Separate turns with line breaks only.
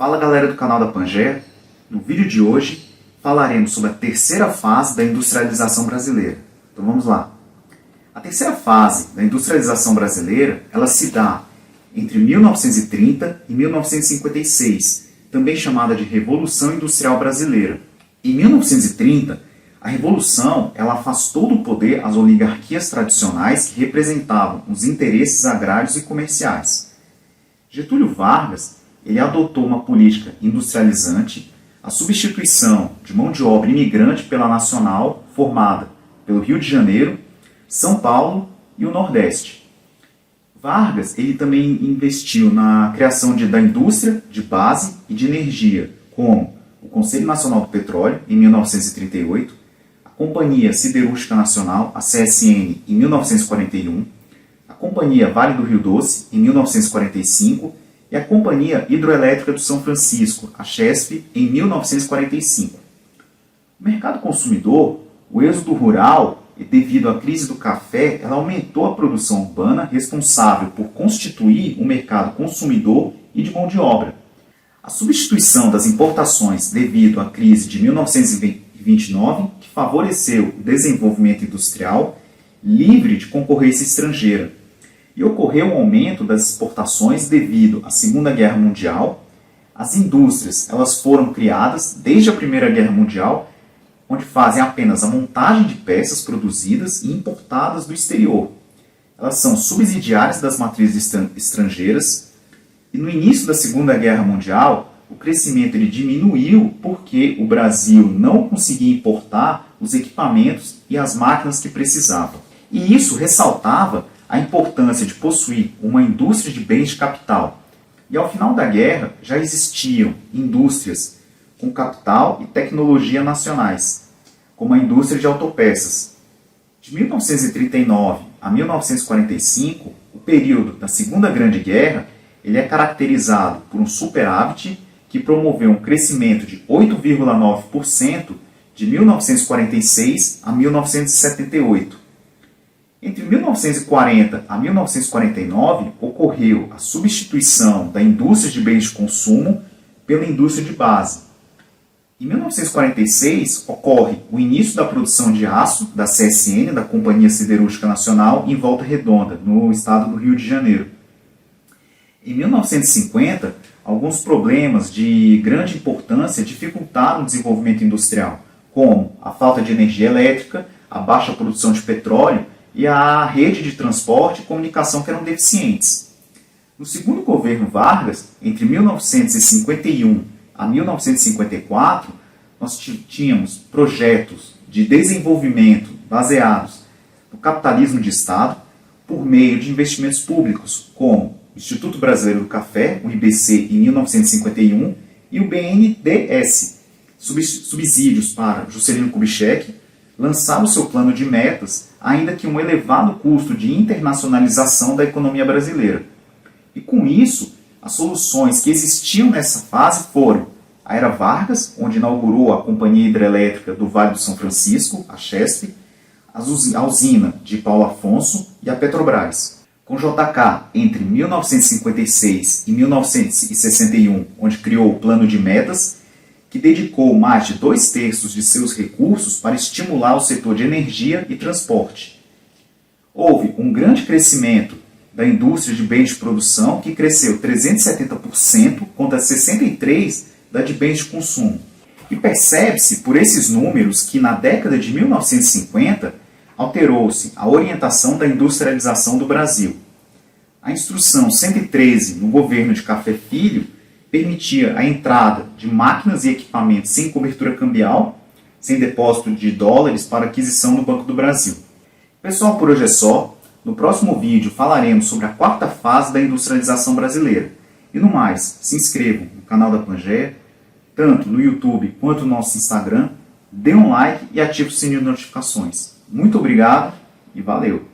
Fala galera do canal da Pangaea, no vídeo de hoje falaremos sobre a terceira fase da industrialização brasileira. Então vamos lá. A terceira fase da industrialização brasileira, ela se dá entre 1930 e 1956, também chamada de Revolução Industrial Brasileira. Em 1930, a Revolução ela afastou do poder as oligarquias tradicionais que representavam os interesses agrários e comerciais. Getúlio Vargas ele adotou uma política industrializante, a substituição de mão de obra imigrante pela nacional, formada pelo Rio de Janeiro, São Paulo e o Nordeste. Vargas ele também investiu na criação da indústria de base e de energia, como o Conselho Nacional do Petróleo, em 1938, a Companhia Siderúrgica Nacional, a CSN, em 1941, a Companhia Vale do Rio Doce, em 1945, e a Companhia Hidroelétrica do São Francisco, a CHESF, em 1945. O mercado consumidor, o êxodo rural, e devido à crise do café, ela aumentou a produção urbana responsável por constituir um mercado consumidor e de mão de obra. A substituição das importações devido à crise de 1929, que favoreceu o desenvolvimento industrial livre de concorrência estrangeira. E ocorreu um aumento das exportações devido à Segunda Guerra Mundial. As indústrias elas foram criadas desde a Primeira Guerra Mundial, onde fazem apenas a montagem de peças produzidas e importadas do exterior. Elas são subsidiárias das matrizes estrangeiras. E no início da Segunda Guerra Mundial, o crescimento ele diminuiu porque o Brasil não conseguia importar os equipamentos e as máquinas que precisava. E isso ressaltava a importância de possuir uma indústria de bens de capital. E ao final da guerra já existiam indústrias com capital e tecnologia nacionais, como a indústria de autopeças. De 1939 a 1945, o período da Segunda Grande Guerra, ele é caracterizado por um superávit que promoveu um crescimento de 8,9% de 1946 a 1978. Entre 1940 a 1949, ocorreu a substituição da indústria de bens de consumo pela indústria de base. Em 1946, ocorre o início da produção de aço da CSN, da Companhia Siderúrgica Nacional, em Volta Redonda, no estado do Rio de Janeiro. Em 1950, alguns problemas de grande importância dificultaram o desenvolvimento industrial, como a falta de energia elétrica, a baixa produção de petróleo e a rede de transporte e comunicação que eram deficientes. No segundo governo Vargas, entre 1951 a 1954, nós tínhamos projetos de desenvolvimento baseados no capitalismo de Estado por meio de investimentos públicos, como o Instituto Brasileiro do Café, o IBC, em 1951, e o BNDES, subsídios para Juscelino Kubitschek lançar o seu plano de metas, ainda que um elevado custo de internacionalização da economia brasileira. E com isso, as soluções que existiam nessa fase foram a Era Vargas, onde inaugurou a Companhia Hidrelétrica do Vale do São Francisco, a CHESF, a usina de Paulo Afonso e a Petrobras. Com JK, entre 1956 e 1961, onde criou o plano de metas, que dedicou mais de 2/3 de seus recursos para estimular o setor de energia e transporte. Houve um grande crescimento da indústria de bens de produção, que cresceu 370% contra 63% da de bens de consumo. E percebe-se por esses números que na década de 1950 alterou-se a orientação da industrialização do Brasil. A Instrução 113 no governo de Café Filho permitia a entrada de máquinas e equipamentos sem cobertura cambial, sem depósito de dólares para aquisição no Banco do Brasil. Pessoal, por hoje é só. No próximo vídeo falaremos sobre a quarta fase da industrialização brasileira. E no mais, se inscrevam no canal da Pangaea, tanto no YouTube quanto no nosso Instagram, dê um like e ative o sininho de notificações. Muito obrigado e valeu!